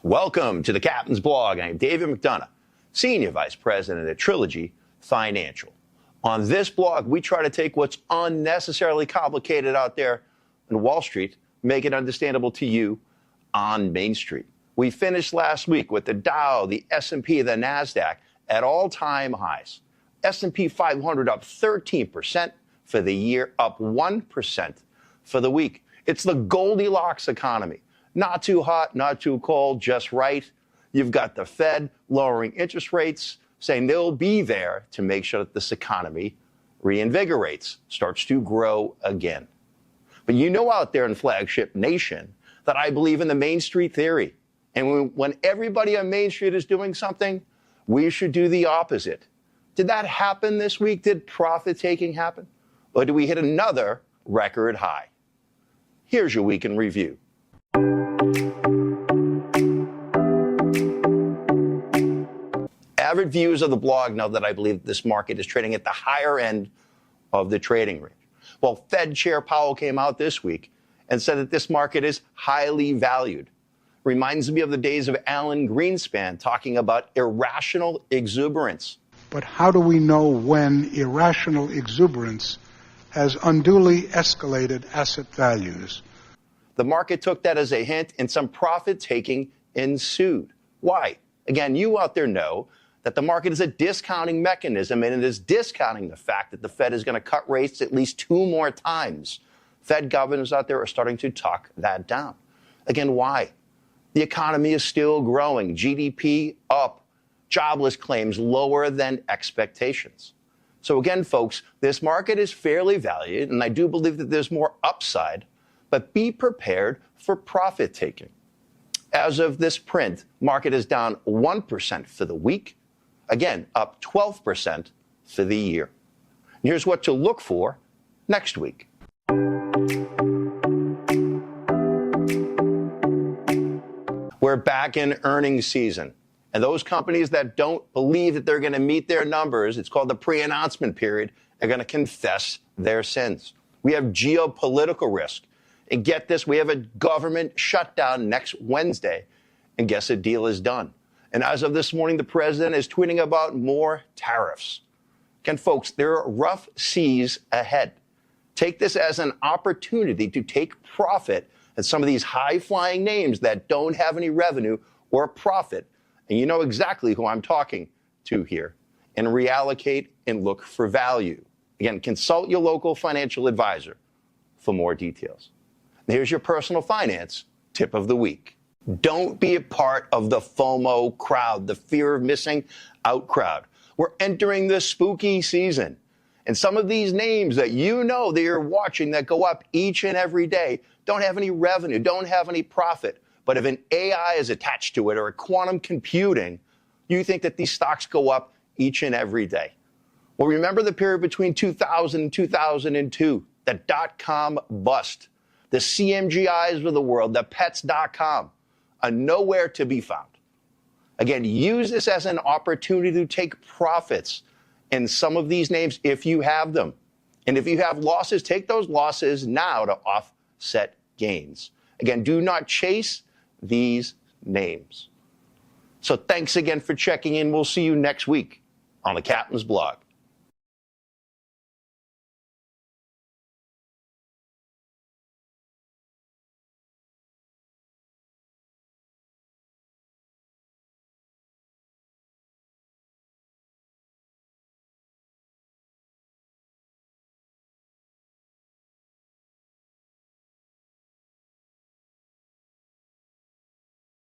Welcome to the Captain's Blog. I'm David McDonough, Senior Vice President at Trilogy Financial. On this blog, we try to take what's unnecessarily complicated out there on Wall Street, make it understandable to you on Main Street. We finished last week with the Dow, the S&P, the NASDAQ at all-time highs. S&P 500 up 13% for the year, up 1% for the week. It's the Goldilocks economy. Not too hot, not too cold, just right. You've got the Fed lowering interest rates, saying they'll be there to make sure that this economy reinvigorates, starts to grow again. But you know out there in Flagship Nation that I believe in the Main Street theory. And when everybody on Main Street is doing something, we should do the opposite. Did that happen this week? Did profit taking happen? Or did we hit another record high? Here's your week in review. Avid viewers of the blog know that I believe this market is trading at the higher end of the trading range. Well, Fed Chair Powell came out this week and said that this market is highly valued. Reminds me of the days of Alan Greenspan talking about irrational exuberance. But how do we know when irrational exuberance has unduly escalated asset values? The market took that as a hint, and some profit-taking ensued. Why? Again, you out there know that the market is a discounting mechanism, and it is discounting the fact that the Fed is going to cut rates at least 2 more times. Fed governors out there are starting to talk that down. Again, why? The economy is still growing. GDP up. Jobless claims lower than expectations. So again, folks, this market is fairly valued, and I do believe that there's more upside, but be prepared for profit taking. As of this print, market is down 1% for the week. Again, up 12% for the year. And here's what to look for next week. We're back in earnings season. And those companies that don't believe that they're going to meet their numbers, it's called the pre-announcement period, are going to confess their sins. We have geopolitical risk. And get this, we have a government shutdown next Wednesday. And guess a deal is done. And as of this morning, the president is tweeting about more tariffs. Again, folks, there are rough seas ahead. Take this as an opportunity to take profit at some of these high-flying names that don't have any revenue or profit. And you know exactly who I'm talking to here. And reallocate and look for value. Again, consult your local financial advisor for more details. And here's your personal finance tip of the week. Don't be a part of the FOMO crowd, the fear of missing out crowd. We're entering the spooky season. And some of these names that you know that you're watching that go up each and every day don't have any revenue, don't have any profit. But if an AI is attached to it or a quantum computing, you think that these stocks go up each and every day. Well, remember the period between 2000 and 2002, the dot-com bust, the CMGIs of the world, the pets.com. Are nowhere to be found. Again, use this as an opportunity to take profits in some of these names if you have them. And if you have losses, take those losses now to offset gains. Again, do not chase these names. So thanks again for checking in. We'll see you next week on the Captain's Blog.